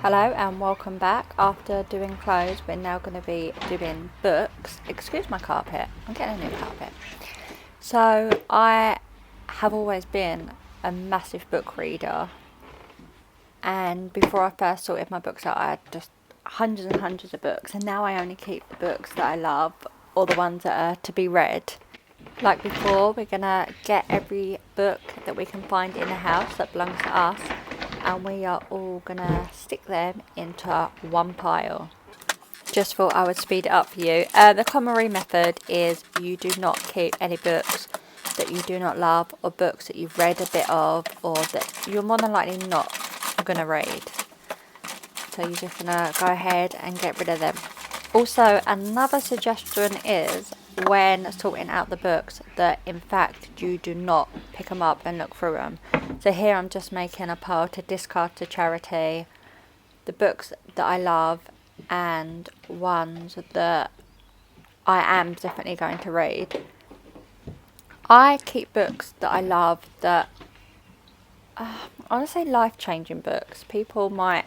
Hello and welcome back. After doing clothes, we're now going to be doing books. Excuse my carpet, I'm getting a new carpet. So I have always been a massive book reader, and before I first sorted my books out, I had just hundreds and hundreds of books, and now I only keep the books that I love or the ones that are to be read. Like before, we're going to get every book that we can find in the house that belongs to us, and we are all gonna stick them into one pile. Just thought I would speed it up for you. The KonMari method is you do not keep any books that you do not love, or books that you've read a bit of, or that you're more than likely not gonna read. So you're just gonna go ahead and get rid of them. Also, another suggestion is when sorting out the books that in fact you do not pick them up and look through them. So here I'm just making a pile to discard to charity, the books that I love and ones that I am definitely going to read. I keep books that I love that I want to say life-changing books. People might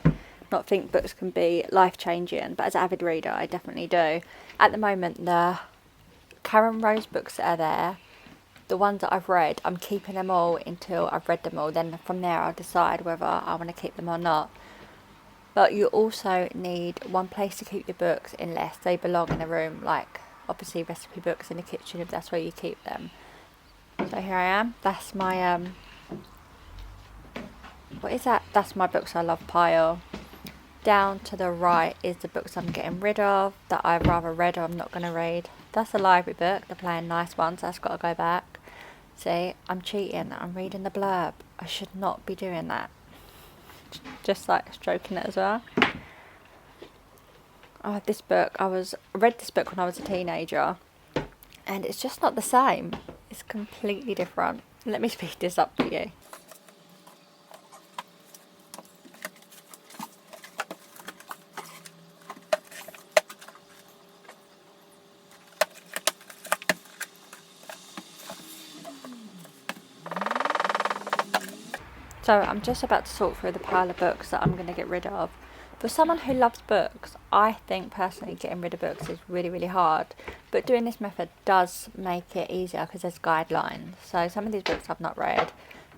not think books can be life-changing, but as an avid reader I definitely do. At the moment, the Karen Rose books that are there, the ones that I've read, I'm keeping them all until I've read them all. Then from there I'll decide whether I want to keep them or not. But you also need one place to keep your books unless they belong in a room, like obviously recipe books in the kitchen if that's where you keep them. So here I am, that's my what is that? That's my books I love pile. Down to the right is the books I'm getting rid of that I've rather read or I'm not going to read. That's a library book, they're playing nice ones, that's got to go back. See, I'm cheating, I'm reading the blurb. I should not be doing that. Just like stroking it as well. Oh, this book, I read this book when I was a teenager, and it's just not the same. It's completely different. Let me speed this up for you. So I'm just about to sort through the pile of books that I'm going to get rid of. For someone who loves books, I think personally getting rid of books is really, really hard. But doing this method does make it easier because there's guidelines. So some of these books I've not read,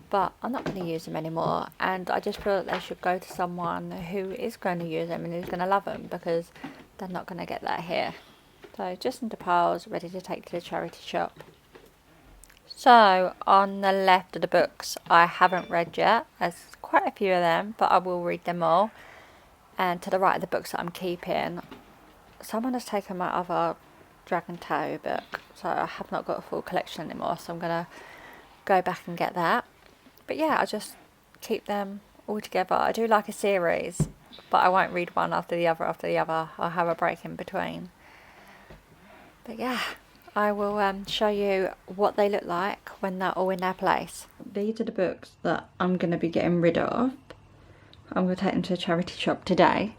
but I'm not going to use them anymore. And I just feel that they should go to someone who is going to use them and who's going to love them, because they're not going to get that here. So just into piles, ready to take to the charity shop. So on the left of the books I haven't read yet, there's quite a few of them, but I will read them all. And to the right of the books that I'm keeping, someone has taken my other Dragon Tarot book, so I have not got a full collection anymore, so I'm going to go back and get that. But yeah, I just keep them all together. I do like a series, but I won't read one after the other after the other. I'll have a break in between. But yeah, I will show you what they look like when they're all in their place. These are the books that I'm going to be getting rid of. I'm going to take them to a charity shop today.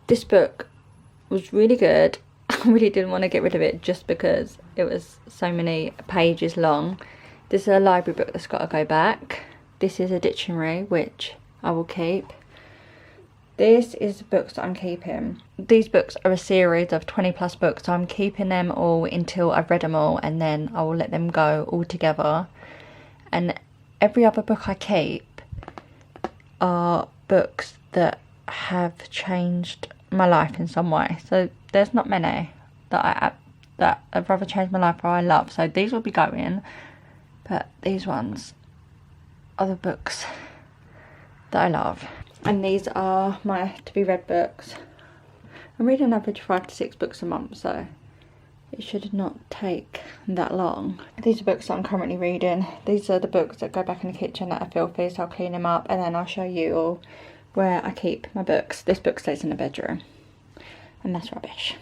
This book was really good. I really didn't want to get rid of it just because it was so many pages long. This is a library book that's got to go back. This is a dictionary, which I will keep. This is the books that I'm keeping. These books are a series of 20 plus books, so I'm keeping them all until I've read them all, and then I will let them go all together. And every other book I keep are books that have changed my life in some way. So there's not many that I've rather changed my life or I love. So these will be going, but these ones are the books that I love. And these are my to be read books. I'm reading an average 5 to 6 books a month, so it should not take that long. These are books that I'm currently reading. These are the books that go back in the kitchen that are filthy, so I'll clean them up, and then I'll show you all where I keep my books. This book stays in the bedroom, and that's rubbish.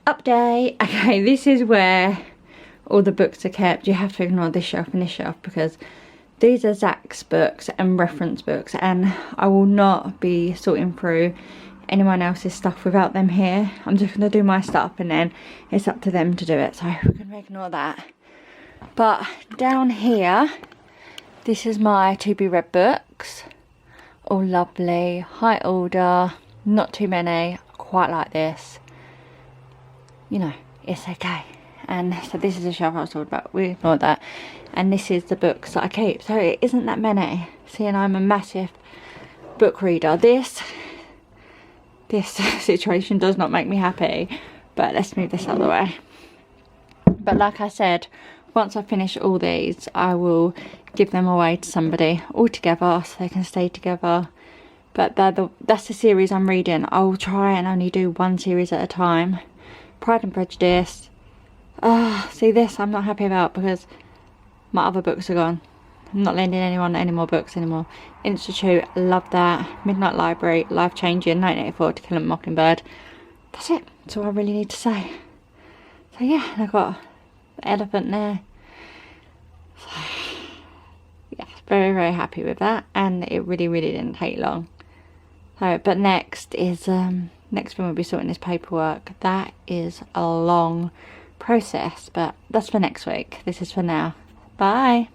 Update. Okay, this is where all the books are kept. You have to ignore this shelf and this shelf because these are Zach's books and reference books, and I will not be sorting through anyone else's stuff without them here. I'm just going to do my stuff and then it's up to them to do it, so we're going to ignore that. But down here, this is my to be read books. all lovely, high order, not too many. Quite like this. You know, it's okay. And so this is the shelf I was talking about. We ignored that. And this is the books that I keep. So it isn't that many. See, and I'm a massive book reader. This situation does not make me happy. But let's move this out of the way. But like I said, once I finish all these, I will give them away to somebody all together so they can stay together. But that's the series I'm reading. I'll try and only do one series at a time. Pride and Prejudice. See, this I'm not happy about because my other books are gone. I'm not lending anyone any more books anymore. Institute, love that. Midnight Library, Life Changing, 1984, To Kill a Mockingbird. That's it. That's all I really need to say. So yeah, and I've got the elephant there. So, yeah, very, very happy with that. And it really, really didn't take long. So, but next is, next one will be sorting this paperwork. That is a long process, but that's for next week. This is for now. Bye.